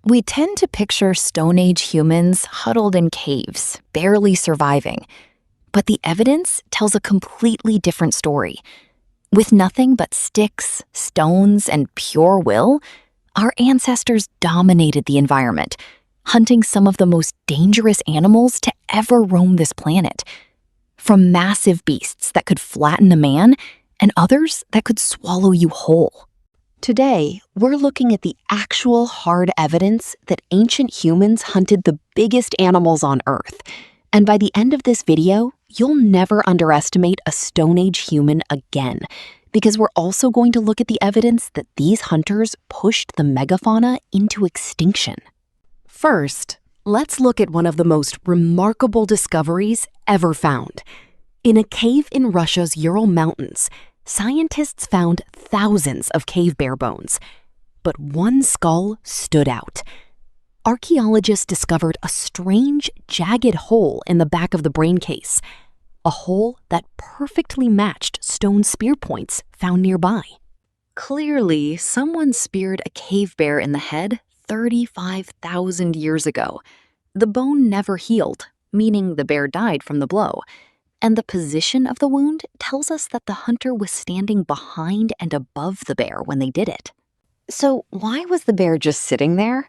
We tend to picture Stone Age humans huddled in caves, barely surviving. But the evidence tells a completely different story. With nothing but sticks, stones, and pure will, our ancestors dominated the environment, hunting some of the most dangerous animals to ever roam this planet. From massive beasts that could flatten a man, and others that could swallow you whole. Today, we're looking at the actual hard evidence that ancient humans hunted the biggest animals on Earth. And by the end of this video, you'll never underestimate a Stone Age human again, because we're also going to look at the evidence that these hunters pushed the megafauna into extinction. First, let's look at one of the most remarkable discoveries ever found. In a cave in Russia's Ural Mountains, scientists found thousands of cave bear bones, but one skull stood out. Archaeologists discovered a strange, jagged hole in the back of the brain case, a hole that perfectly matched stone spear points found nearby. Clearly, someone speared a cave bear in the head 35,000 years ago. The bone never healed, meaning the bear died from the blow. And the position of the wound tells us that the hunter was standing behind and above the bear when they did it. So why was the bear just sitting there?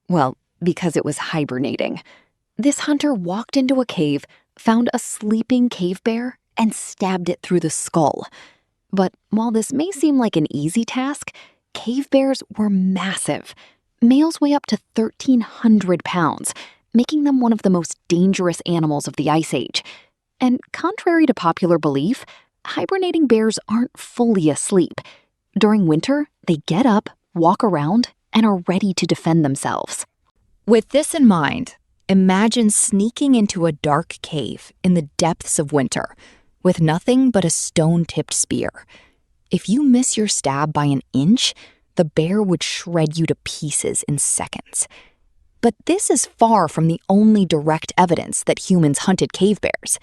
Well, because it was hibernating. This hunter walked into a cave, found a sleeping cave bear, and stabbed it through the skull. But while this may seem like an easy task, cave bears were massive. Males weigh up to 1,300 pounds, making them one of the most dangerous animals of the Ice Age. And contrary to popular belief, hibernating bears aren't fully asleep. During winter, they get up, walk around, and are ready to defend themselves. With this in mind, imagine sneaking into a dark cave in the depths of winter with nothing but a stone-tipped spear. If you miss your stab by an inch, the bear would shred you to pieces in seconds. But this is far from the only direct evidence that humans hunted cave bears.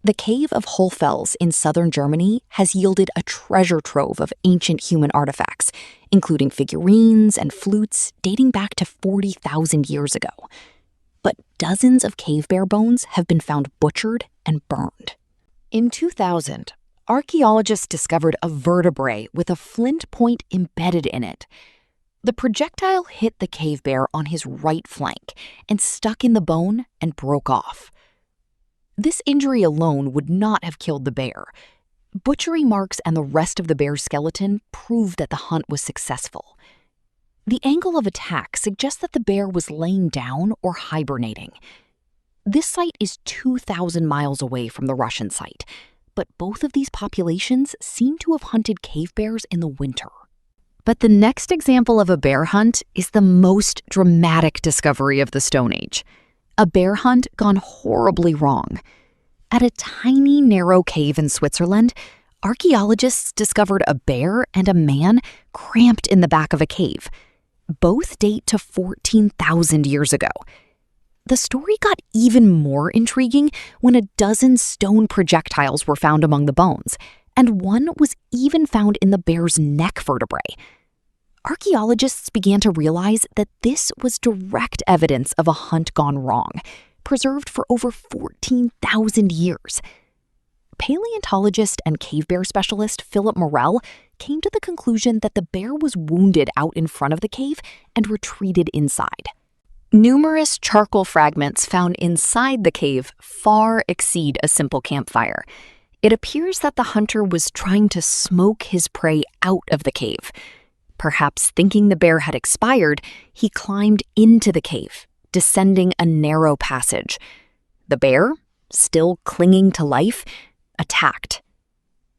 The cave of Hohlfels in southern Germany has yielded a treasure trove of ancient human artifacts, including figurines and flutes dating back to 40,000 years ago. But dozens of cave bear bones have been found butchered and burned. In 2000, archaeologists discovered a vertebrae with a flint point embedded in it. The projectile hit the cave bear on his right flank and stuck in the bone and broke off. This injury alone would not have killed the bear. Butchery marks and the rest of the bear's skeleton proved that the hunt was successful. The angle of attack suggests that the bear was laying down or hibernating. This site is 2,000 miles away from the Russian site, but both of these populations seem to have hunted cave bears in the winter. But the next example of a bear hunt is the most dramatic discovery of the Stone Age. A bear hunt gone horribly wrong. At a tiny, narrow cave in Switzerland, archaeologists discovered a bear and a man cramped in the back of a cave. Both date to 14,000 years ago. The story got even more intriguing when a dozen stone projectiles were found among the bones, and one was even found in the bear's neck vertebrae. Archaeologists began to realize that this was direct evidence of a hunt gone wrong, preserved for over 14,000 years. Paleontologist and cave bear specialist Philip Morell came to the conclusion that the bear was wounded out in front of the cave and retreated inside. Numerous charcoal fragments found inside the cave far exceed a simple campfire. It appears that the hunter was trying to smoke his prey out of the cave. Perhaps thinking the bear had expired, he climbed into the cave, descending a narrow passage. The bear, still clinging to life, attacked.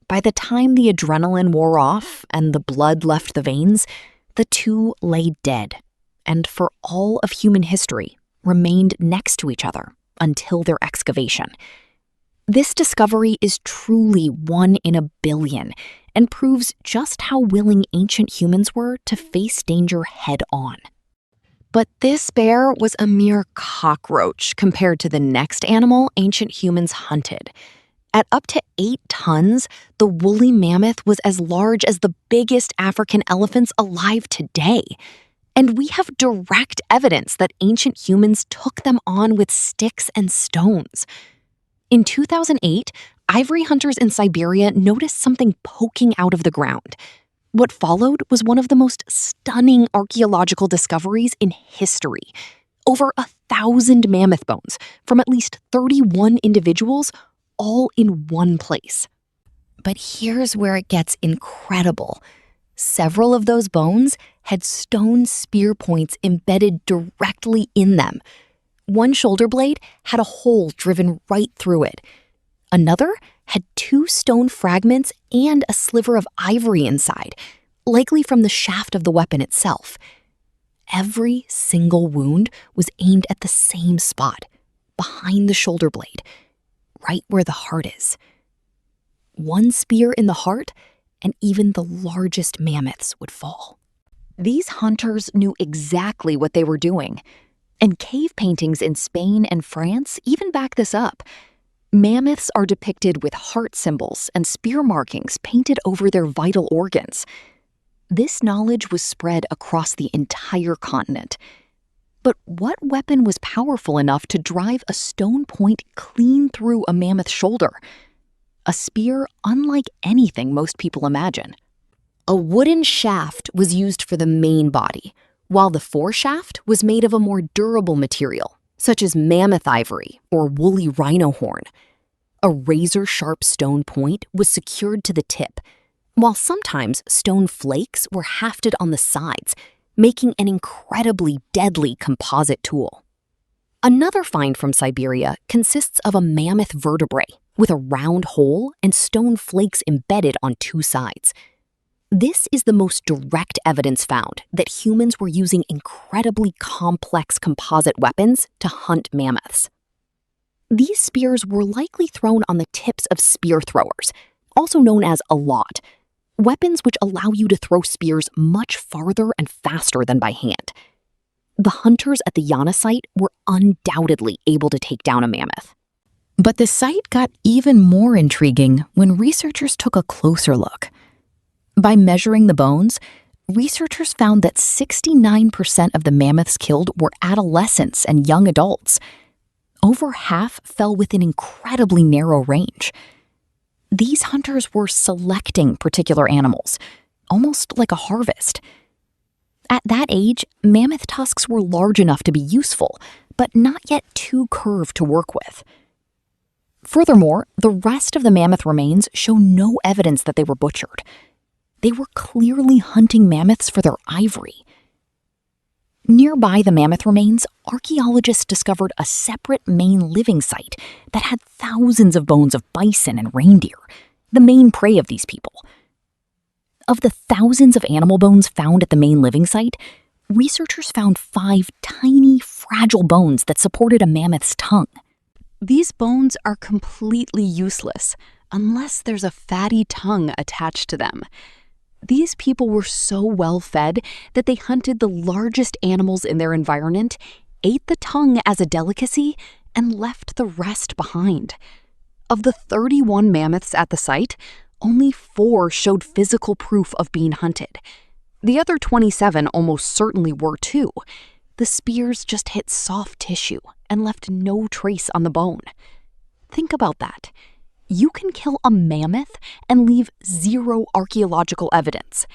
By the time the adrenaline wore off and the blood left the veins, the two lay dead, and for all of human history, remained next to each other until their excavation. This discovery is truly 1 in a billion and proves just how willing ancient humans were to face danger head-on. But this bear was a mere cockroach compared to the next animal ancient humans hunted. At up to 8 tons, the woolly mammoth was as large as the biggest African elephants alive today. And we have direct evidence that ancient humans took them on with sticks and stones. In 2008, ivory hunters in Siberia noticed something poking out of the ground. What followed was one of the most stunning archaeological discoveries in history. Over 1,000 mammoth bones from at least 31 individuals, all in one place. But here's where it gets incredible. Several of those bones had stone spear points embedded directly in them. One shoulder blade had a hole driven right through it. Another had 2 stone fragments and a sliver of ivory inside, likely from the shaft of the weapon itself. Every single wound was aimed at the same spot, behind the shoulder blade, right where the heart is. One spear in the heart, and even the largest mammoths would fall. These hunters knew exactly what they were doing, and cave paintings in Spain and France even back this up. Mammoths are depicted with heart symbols and spear markings painted over their vital organs. This knowledge was spread across the entire continent. But what weapon was powerful enough to drive a stone point clean through a mammoth's shoulder? A spear unlike anything most people imagine. A wooden shaft was used for the main body, while the foreshaft was made of a more durable material, such as mammoth ivory or woolly rhino horn. A razor-sharp stone point was secured to the tip, while sometimes stone flakes were hafted on the sides, making an incredibly deadly composite tool. Another find from Siberia consists of a mammoth vertebrae with a round hole and stone flakes embedded on 2 sides. This is the most direct evidence found that humans were using incredibly complex composite weapons to hunt mammoths. These spears were likely thrown on the tips of spear throwers, also known as a lot, weapons which allow you to throw spears much farther and faster than by hand. The hunters at the Yana site were undoubtedly able to take down a mammoth. But the site got even more intriguing when researchers took a closer look. By measuring the bones, researchers found that 69% of the mammoths killed were adolescents and young adults. Over half fell within incredibly narrow range. These hunters were selecting particular animals, almost like a harvest. At that age, mammoth tusks were large enough to be useful, but not yet too curved to work with. Furthermore, the rest of the mammoth remains show no evidence that they were butchered. They were clearly hunting mammoths for their ivory. Nearby the mammoth remains, archaeologists discovered a separate main living site that had thousands of bones of bison and reindeer, the main prey of these people. Of the thousands of animal bones found at the main living site, researchers found 5 tiny, fragile bones that supported a mammoth's tongue. These bones are completely useless unless there's a fatty tongue attached to them. These people were so well fed that they hunted the largest animals in their environment, ate the tongue as a delicacy, and left the rest behind. Of the 31 mammoths at the site, only 4 showed physical proof of being hunted. The other 27 almost certainly were too. The spears just hit soft tissue and left no trace on the bone. Think about that. You can kill a mammoth and leave 0 archaeological evidence,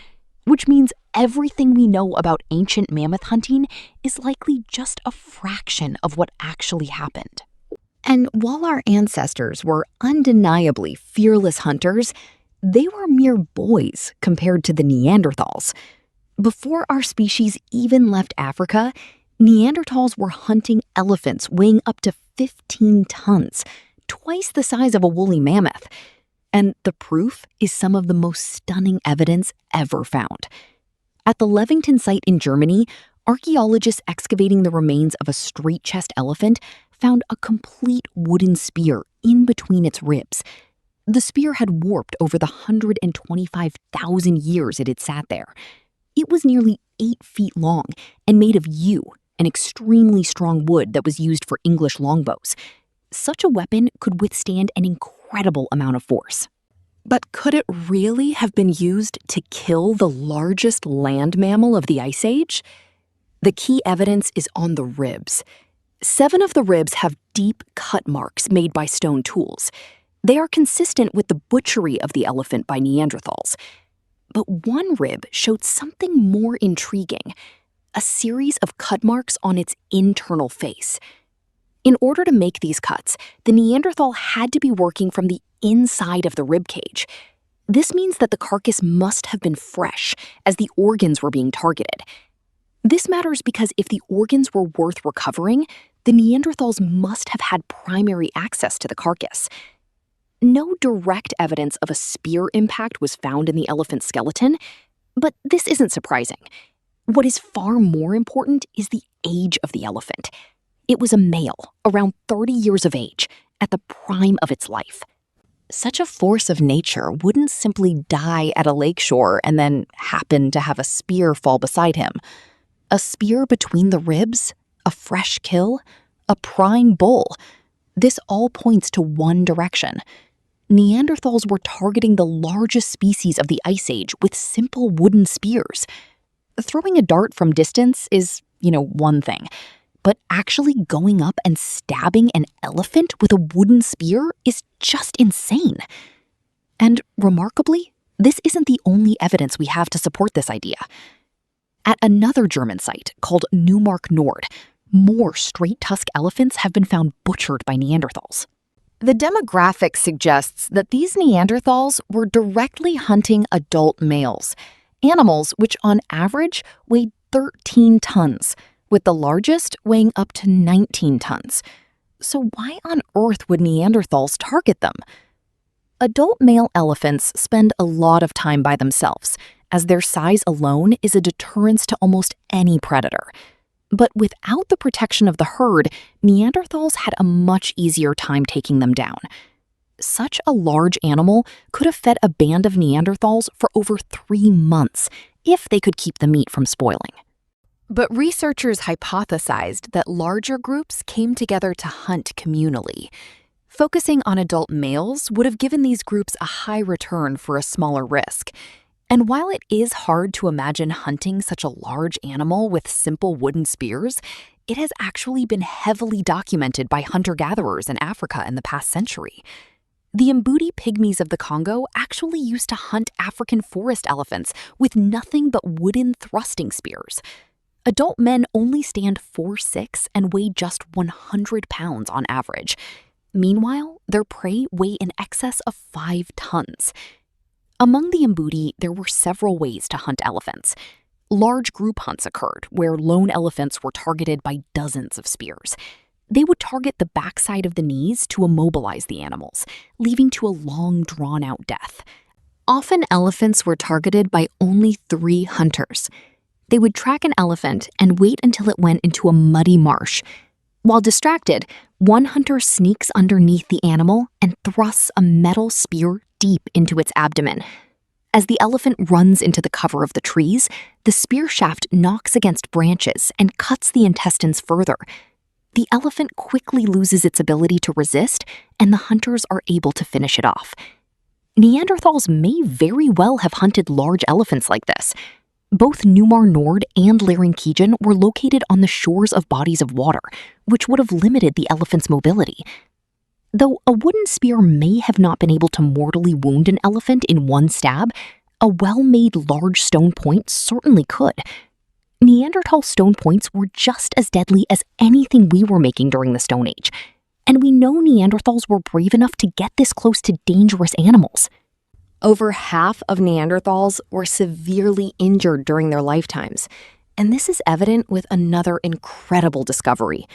which means everything we know about ancient mammoth hunting is likely just a fraction of what actually happened. And while our ancestors were undeniably fearless hunters, they were mere boys compared to the Neanderthals. Before our species even left Africa, Neanderthals were hunting elephants weighing up to 15 tons, twice the size of a woolly mammoth. And the proof is some of the most stunning evidence ever found. At the Levington site in Germany, archaeologists excavating the remains of a straight-chest elephant found a complete wooden spear in between its ribs. The spear had warped over the 125,000 years it had sat there. It was nearly 8 feet long and made of yew, an extremely strong wood that was used for English longbows. Such a weapon could withstand an incredible amount of force. But could it really have been used to kill the largest land mammal of the Ice Age? The key evidence is on the ribs. 7 of the ribs have deep cut marks made by stone tools. They are consistent with the butchery of the elephant by Neanderthals. But one rib showed something more intriguing, a series of cut marks on its internal face. In order to make these cuts, the Neanderthal had to be working from the inside of the rib cage. This means that the carcass must have been fresh, as the organs were being targeted. This matters because if the organs were worth recovering, the Neanderthals must have had primary access to the carcass. No direct evidence of a spear impact was found in the elephant's skeleton, but this isn't surprising. What is far more important is the age of the elephant. It was a male, around 30 years of age, at the prime of its life. Such a force of nature wouldn't simply die at a lakeshore and then happen to have a spear fall beside him. A spear between the ribs, a fresh kill, a prime bull. This all points to one direction. Neanderthals were targeting the largest species of the Ice Age with simple wooden spears. Throwing a dart from distance is, one thing. But actually going up and stabbing an elephant with a wooden spear is just insane. And remarkably, this isn't the only evidence we have to support this idea. At another German site called Neumark Nord, more straight-tusked elephants have been found butchered by Neanderthals. The demographic suggests that these Neanderthals were directly hunting adult males, animals which on average weighed 13 tons, with the largest weighing up to 19 tons. So why on earth would Neanderthals target them? Adult male elephants spend a lot of time by themselves, as their size alone is a deterrence to almost any predator. But without the protection of the herd, Neanderthals had a much easier time taking them down. Such a large animal could have fed a band of Neanderthals for over 3 months, if they could keep the meat from spoiling. But researchers hypothesized that larger groups came together to hunt communally. Focusing on adult males would have given these groups a high return for a smaller risk. And while it is hard to imagine hunting such a large animal with simple wooden spears, it has actually been heavily documented by hunter-gatherers in Africa in the past century. The Mbuti pygmies of the Congo actually used to hunt African forest elephants with nothing but wooden thrusting spears. Adult men only stand 4'6" and weigh just 100 pounds on average. Meanwhile, their prey weigh in excess of 5 tons. Among the Mbuti, there were several ways to hunt elephants. Large group hunts occurred, where lone elephants were targeted by dozens of spears. They would target the backside of the knees to immobilize the animals, leading to a long, drawn-out death. Often elephants were targeted by only 3 hunters. They would track an elephant and wait until it went into a muddy marsh. While distracted, one hunter sneaks underneath the animal and thrusts a metal spear deep into its abdomen. As the elephant runs into the cover of the trees, the spear shaft knocks against branches and cuts the intestines further. The elephant quickly loses its ability to resist, and the hunters are able to finish it off. Neanderthals may very well have hunted large elephants like this. Both Neumark Nord and Laringkiejen were located on the shores of bodies of water, which would have limited the elephant's mobility. Though a wooden spear may have not been able to mortally wound an elephant in one stab, a well-made large stone point certainly could. Neanderthal stone points were just as deadly as anything we were making during the Stone Age, and we know Neanderthals were brave enough to get this close to dangerous animals. Over half of Neanderthals were severely injured during their lifetimes, and this is evident with another incredible discovery.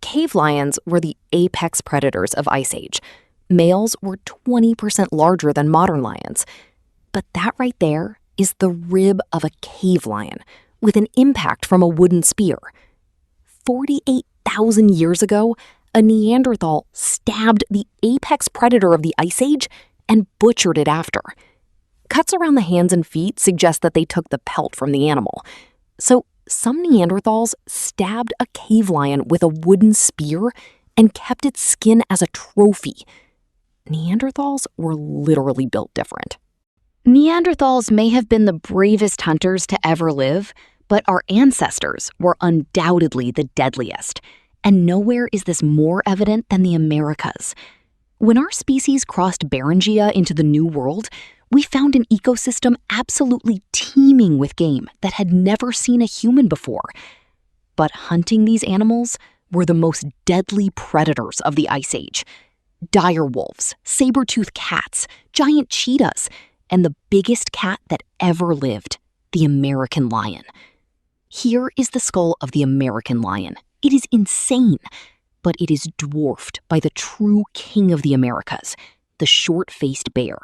Cave lions were the apex predators of Ice Age. Males were 20% larger than modern lions. But that right there is the rib of a cave lion, with an impact from a wooden spear. 48,000 years ago, a Neanderthal stabbed the apex predator of the Ice Age and butchered it after. Cuts around the hands and feet suggest that they took the pelt from the animal. So some Neanderthals stabbed a cave lion with a wooden spear and kept its skin as a trophy. Neanderthals were literally built different. Neanderthals may have been the bravest hunters to ever live, But our ancestors were undoubtedly the deadliest, and nowhere is this more evident than the Americas. When our species crossed Beringia into the New World, we found an ecosystem absolutely teeming with game that had never seen a human before. But hunting these animals were the most deadly predators of the Ice Age. Dire wolves, saber-toothed cats, giant cheetahs, and the biggest cat that ever lived, the American lion. Here is the skull of the American lion. It is insane, but it is dwarfed by the true king of the Americas, the short-faced bear.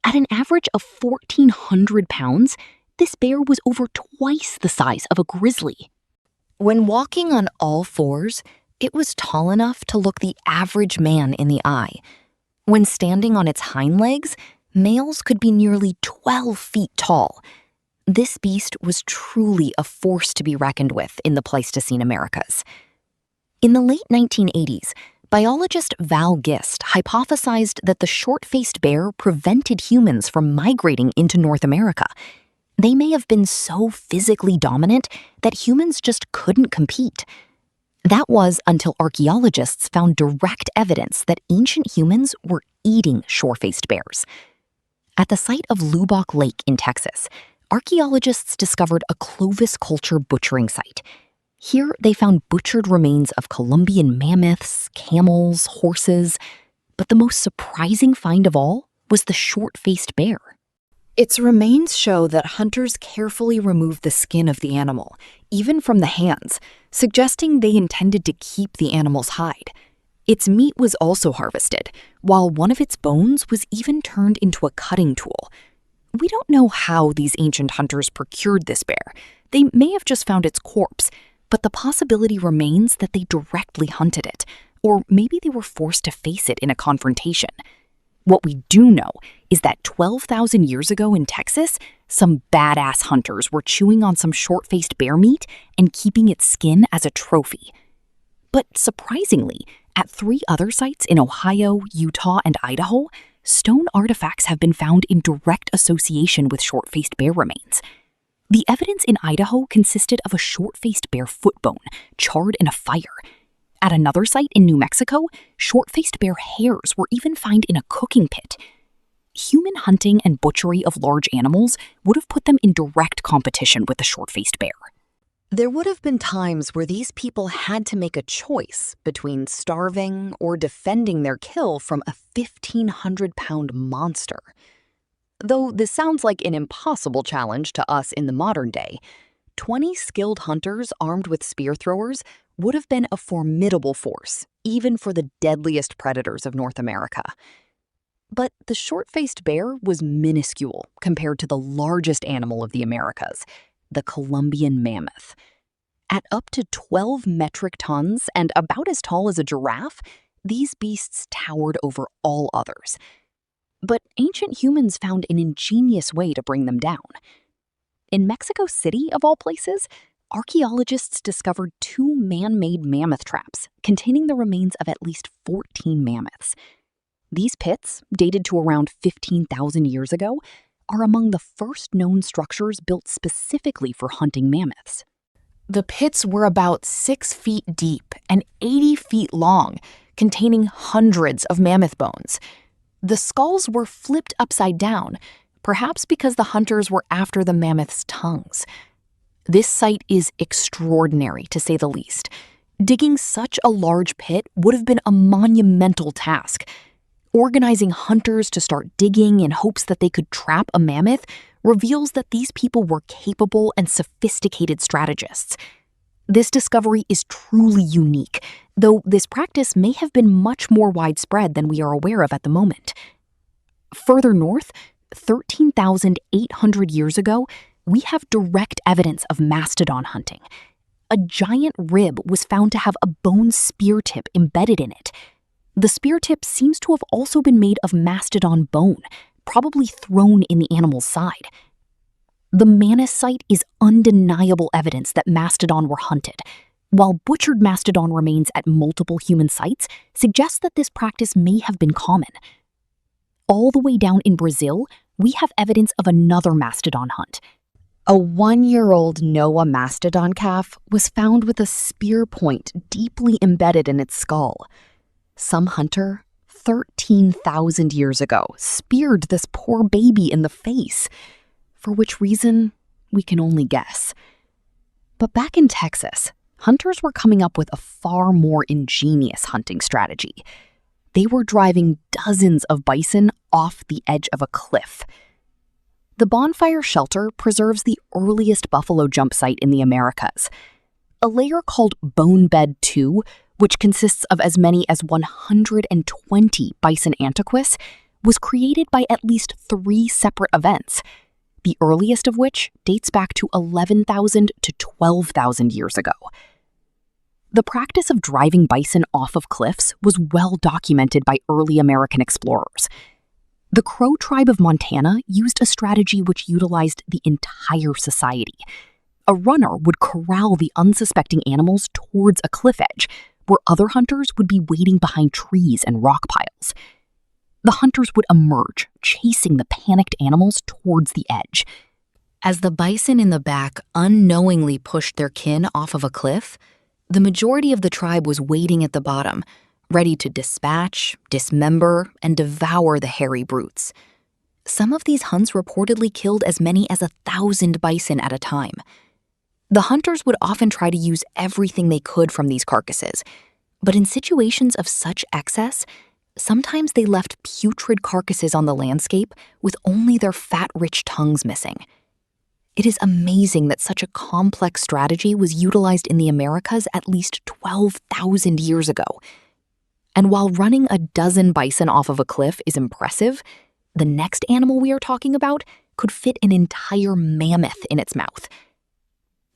At an average of 1,400 pounds, this bear was over twice the size of a grizzly. When walking on all fours, it was tall enough to look the average man in the eye. When standing on its hind legs, males could be nearly 12 feet tall. This beast was truly a force to be reckoned with in the Pleistocene Americas. In the late 1980s, biologist Val Gist hypothesized that the short-faced bear prevented humans from migrating into North America. They may have been so physically dominant that humans just couldn't compete. That was until archaeologists found direct evidence that ancient humans were eating short-faced bears. At the site of Lubbock Lake in Texas, archaeologists discovered a Clovis culture butchering site. Here, they found butchered remains of Columbian mammoths, camels, horses, but the most surprising find of all was the short-faced bear. Its remains show that hunters carefully removed the skin of the animal, even from the hands, suggesting they intended to keep the animal's hide. Its meat was also harvested, while one of its bones was even turned into a cutting tool. We don't know how these ancient hunters procured this bear. They may have just found its corpse, but the possibility remains that they directly hunted it, or maybe they were forced to face it in a confrontation. What we do know is that 12,000 years ago in Texas, some badass hunters were chewing on some short-faced bear meat and keeping its skin as a trophy. But surprisingly, at 3 other sites in Ohio, Utah, and Idaho, stone artifacts have been found in direct association with short-faced bear remains. The evidence in Idaho consisted of a short-faced bear foot bone charred in a fire. At another site in New Mexico, short-faced bear hairs were even found in a cooking pit. Human hunting and butchery of large animals would have put them in direct competition with the short-faced bear. There would have been times where these people had to make a choice between starving or defending their kill from a 1,500-pound monster. Though this sounds like an impossible challenge to us in the modern day, 20 skilled hunters armed with spear throwers would have been a formidable force, even for the deadliest predators of North America. But the short-faced bear was minuscule compared to the largest animal of the Americas, the Columbian mammoth. At up to 12 metric tons and about as tall as a giraffe, these beasts towered over all others. But ancient humans found an ingenious way to bring them down. In Mexico City, of all places, archaeologists discovered 2 man-made mammoth traps containing the remains of at least 14 mammoths. These pits, dated to around 15,000 years ago, are among the first known structures built specifically for hunting mammoths. The pits were about 6 feet deep and 80 feet long, containing hundreds of mammoth bones. The skulls were flipped upside down, perhaps because the hunters were after the mammoths' tongues. This site is extraordinary, to say the least. Digging such a large pit would have been a monumental task. Organizing hunters to start digging in hopes that they could trap a mammoth reveals that these people were capable and sophisticated strategists. This discovery is truly unique, though this practice may have been much more widespread than we are aware of at the moment. Further north, 13,800 years ago, we have direct evidence of mastodon hunting. A giant rib was found to have a bone spear tip embedded in it. The spear tip seems to have also been made of mastodon bone, probably thrown in the animal's side. The Manus site is undeniable evidence that mastodon were hunted, while butchered mastodon remains at multiple human sites suggests that this practice may have been common. All the way down in Brazil, we have evidence of another mastodon hunt. A 1-year-old Noah mastodon calf was found with a spear point deeply embedded in its skull. Some hunter, 13,000 years ago, speared this poor baby in the face. For which reason, we can only guess. But back in Texas, hunters were coming up with a far more ingenious hunting strategy. They were driving dozens of bison off the edge of a cliff. The bonfire shelter preserves the earliest buffalo jump site in the Americas. A layer called Bone Bed 2, which consists of as many as 120 bison antiquus, was created by at least 3 separate events, the earliest of which dates back to 11,000 to 12,000 years ago. The practice of driving bison off of cliffs was well documented by early American explorers. The Crow tribe of Montana used a strategy which utilized the entire society. A runner would corral the unsuspecting animals towards a cliff edge, where other hunters would be waiting behind trees and rock piles. The hunters would emerge, chasing the panicked animals towards the edge. As the bison in the back unknowingly pushed their kin off of a cliff, the majority of the tribe was waiting at the bottom, ready to dispatch, dismember, and devour the hairy brutes. Some of these hunts reportedly killed as many as 1,000 bison at a time. The hunters would often try to use everything they could from these carcasses, but in situations of such excess, sometimes they left putrid carcasses on the landscape with only their fat-rich tongues missing. It is amazing that such a complex strategy was utilized in the Americas at least 12,000 years ago. And while running a dozen bison off of a cliff is impressive, the next animal we are talking about could fit an entire mammoth in its mouth.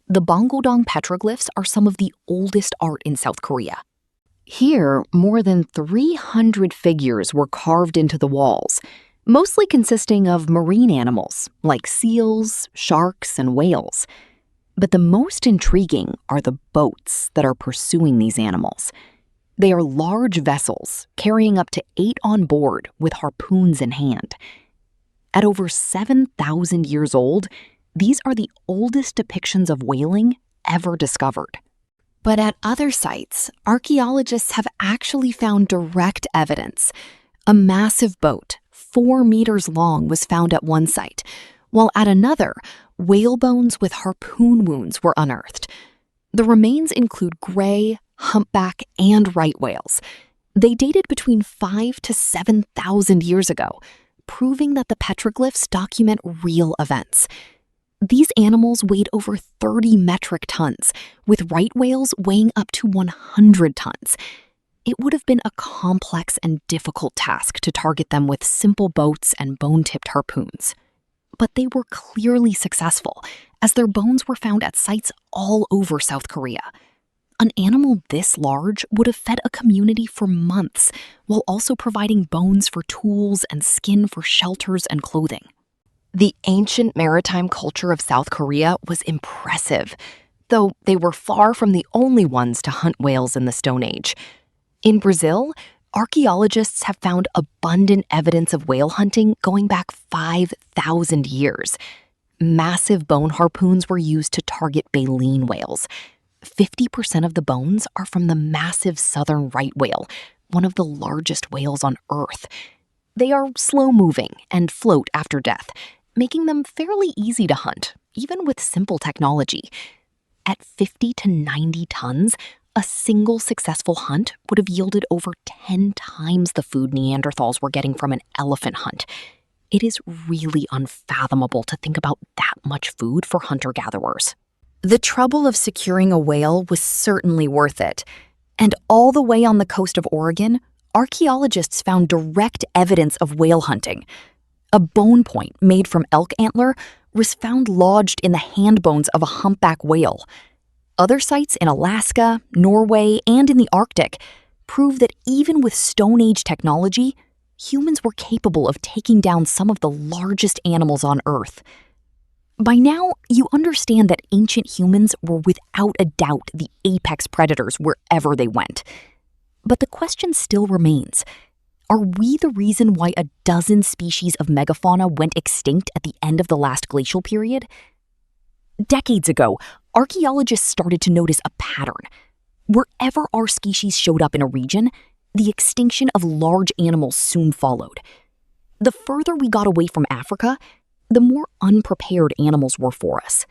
The Bongodong petroglyphs are some of the oldest art in South Korea. Here, more than 300 figures were carved into the walls, mostly consisting of marine animals like seals, sharks, and whales. But the most intriguing are the boats that are pursuing these animals. They are large vessels carrying up to 8 on board with harpoons in hand. At over 7,000 years old, these are the oldest depictions of whaling ever discovered. But at other sites, archaeologists have actually found direct evidence. A massive boat, 4 meters long, was found at one site, while at another, whale bones with harpoon wounds were unearthed. The remains include gray, humpback, and right whales. They dated between 5,000 to 7,000 years ago, proving that the petroglyphs document real events. These animals weighed over 30 metric tons, with right whales weighing up to 100 tons. It would have been a complex and difficult task to target them with simple boats and bone-tipped harpoons. But they were clearly successful, as their bones were found at sites all over South Korea. An animal this large would have fed a community for months, while also providing bones for tools and skin for shelters and clothing. The ancient maritime culture of South Korea was impressive, though they were far from the only ones to hunt whales in the Stone Age. In Brazil, archaeologists have found abundant evidence of whale hunting going back 5,000 years. Massive bone harpoons were used to target baleen whales. 50% of the bones are from the massive southern right whale, one of the largest whales on Earth. They are slow-moving and float after death, making them fairly easy to hunt, even with simple technology. At 50 to 90 tons, a single successful hunt would have yielded over 10 times the food Neanderthals were getting from an elephant hunt. It is really unfathomable to think about that much food for hunter-gatherers. The trouble of securing a whale was certainly worth it. And all the way on the coast of Oregon, archaeologists found direct evidence of whale hunting. A bone point made from elk antler was found lodged in the hand bones of a humpback whale. Other sites in Alaska, Norway, and in the Arctic prove that even with Stone Age technology, humans were capable of taking down some of the largest animals on Earth. By now, you understand that ancient humans were without a doubt the apex predators wherever they went. But the question still remains. Are we the reason why a dozen species of megafauna went extinct at the end of the last glacial period? Decades ago, archaeologists started to notice a pattern. Wherever our species showed up in a region, the extinction of large animals soon followed. The further we got away from Africa, the more unprepared animals were for us.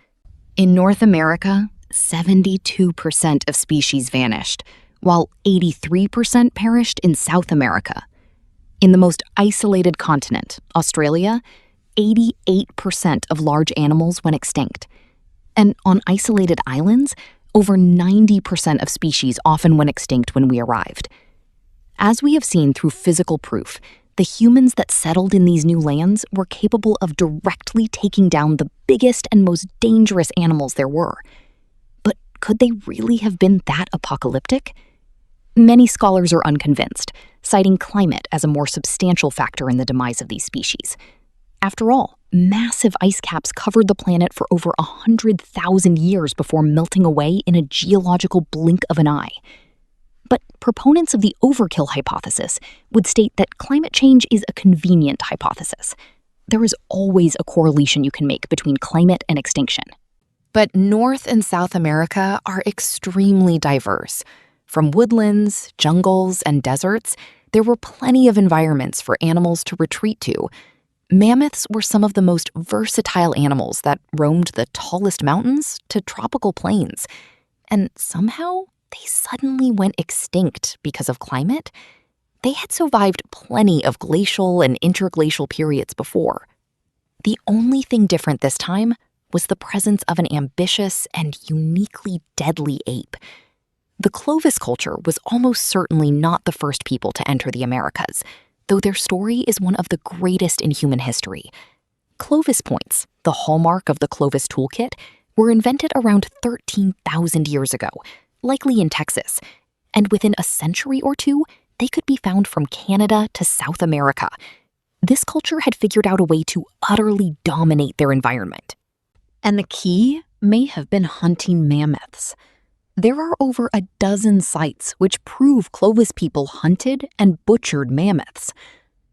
In North America, 72% of species vanished, while 83% perished in South America. In the most isolated continent, Australia, 88% of large animals went extinct. And on isolated islands, over 90% of species often went extinct when we arrived. As we have seen through physical proof, the humans that settled in these new lands were capable of directly taking down the biggest and most dangerous animals there were. But could they really have been that apocalyptic? Many scholars are unconvinced, citing climate as a more substantial factor in the demise of these species. After all, massive ice caps covered the planet for over 100,000 years before melting away in a geological blink of an eye. But proponents of the overkill hypothesis would state that climate change is a convenient hypothesis. There is always a correlation you can make between climate and extinction. But North and South America are extremely diverse. From woodlands, jungles, and deserts, there were plenty of environments for animals to retreat to. Mammoths were some of the most versatile animals that roamed the tallest mountains to tropical plains. And somehow, they suddenly went extinct because of climate. They had survived plenty of glacial and interglacial periods before. The only thing different this time was the presence of an ambitious and uniquely deadly ape. The Clovis culture was almost certainly not the first people to enter the Americas, though their story is one of the greatest in human history. Clovis points, the hallmark of the Clovis toolkit, were invented around 13,000 years ago, likely in Texas, and within a century or two, they could be found from Canada to South America. This culture had figured out a way to utterly dominate their environment. And the key may have been hunting mammoths. There are over a dozen sites which prove Clovis people hunted and butchered mammoths.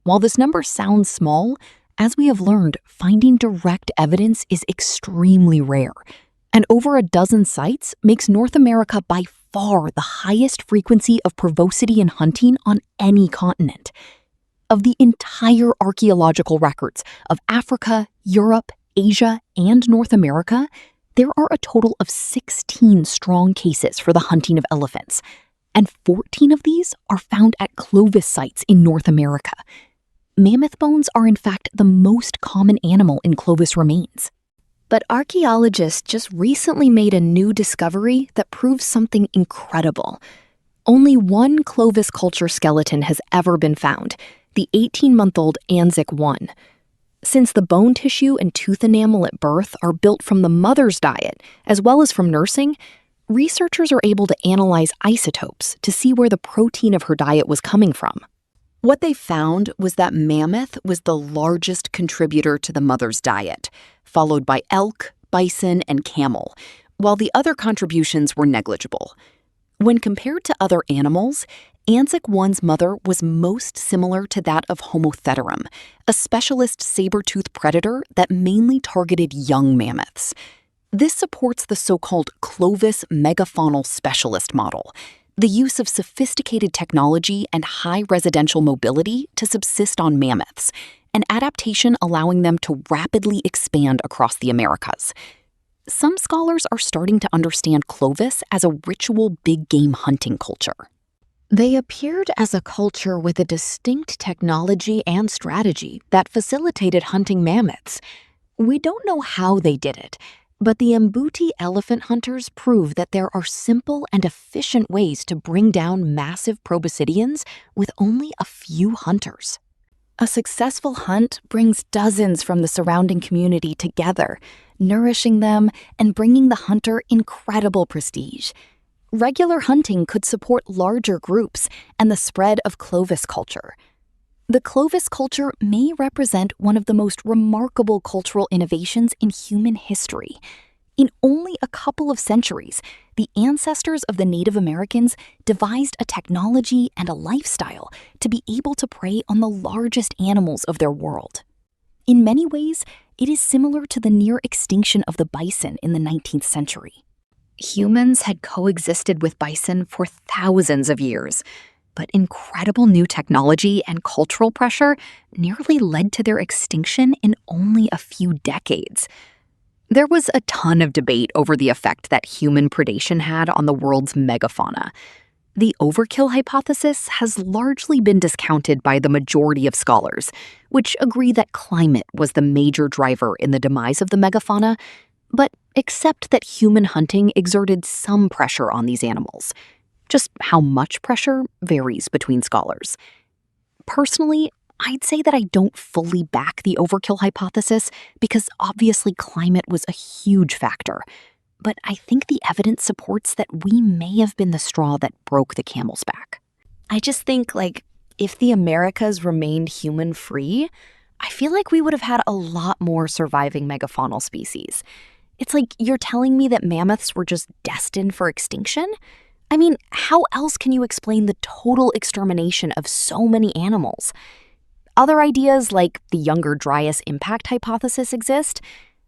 While this number sounds small, as we have learned, finding direct evidence is extremely rare. And over a dozen sites makes North America by far the highest frequency of provocity in hunting on any continent. Of the entire archaeological records of Africa, Europe, Asia, and North America, there are a total of 16 strong cases for the hunting of elephants, and 14 of these are found at Clovis sites in North America. Mammoth bones are in fact the most common animal in Clovis remains. But archaeologists just recently made a new discovery that proves something incredible. Only one Clovis culture skeleton has ever been found, the 18-month-old Anzac I. Since the bone tissue and tooth enamel at birth are built from the mother's diet, as well as from nursing, researchers are able to analyze isotopes to see where the protein of her diet was coming from. What they found was that mammoth was the largest contributor to the mother's diet, followed by elk, bison, and camel, while the other contributions were negligible. When compared to other animals, Anzac I's mother was most similar to that of Homotheterum, a specialist saber-toothed predator that mainly targeted young mammoths. This supports the so-called Clovis megafaunal specialist model, the use of sophisticated technology and high residential mobility to subsist on mammoths, an adaptation allowing them to rapidly expand across the Americas. Some scholars are starting to understand Clovis as a ritual big game hunting culture. They appeared as a culture with a distinct technology and strategy that facilitated hunting mammoths. We don't know how they did it, but the Mbuti elephant hunters prove that there are simple and efficient ways to bring down massive proboscideans with only a few hunters. A successful hunt brings dozens from the surrounding community together, nourishing them and bringing the hunter incredible prestige. Regular hunting could support larger groups and the spread of Clovis culture. The Clovis culture may represent one of the most remarkable cultural innovations in human history. In only a couple of centuries, the ancestors of the Native Americans devised a technology and a lifestyle to be able to prey on the largest animals of their world. In many ways, it is similar to the near extinction of the bison in the 19th century. Humans had coexisted with bison for thousands of years, but incredible new technology and cultural pressure nearly led to their extinction in only a few decades. There was a ton of debate over the effect that human predation had on the world's megafauna. The overkill hypothesis has largely been discounted by the majority of scholars, which agree that climate was the major driver in the demise of the megafauna, but accept that human hunting exerted some pressure on these animals. Just how much pressure varies between scholars. Personally, I'd say that I don't fully back the overkill hypothesis because obviously climate was a huge factor. But I think the evidence supports that we may have been the straw that broke the camel's back. I just think, if the Americas remained human-free, I feel like we would have had a lot more surviving megafaunal species. It's like you're telling me that mammoths were just destined for extinction? I mean, how else can you explain the total extermination of so many animals? Other ideas like the Younger Dryas impact hypothesis exist.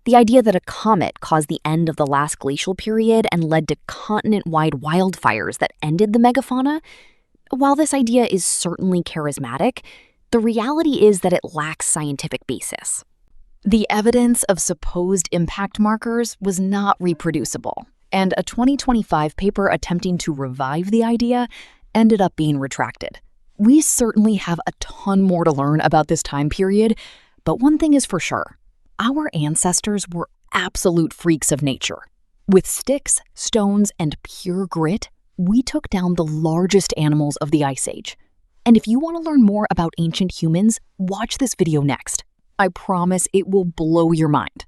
The idea that a comet caused the end of the last glacial period and led to continent-wide wildfires that ended the megafauna. While this idea is certainly charismatic, the reality is that it lacks scientific basis. The evidence of supposed impact markers was not reproducible, and a 2025 paper attempting to revive the idea ended up being retracted. We certainly have a ton more to learn about this time period, but one thing is for sure. Our ancestors were absolute freaks of nature. With sticks, stones, and pure grit, we took down the largest animals of the Ice Age. And if you want to learn more about ancient humans, watch this video next. I promise it will blow your mind.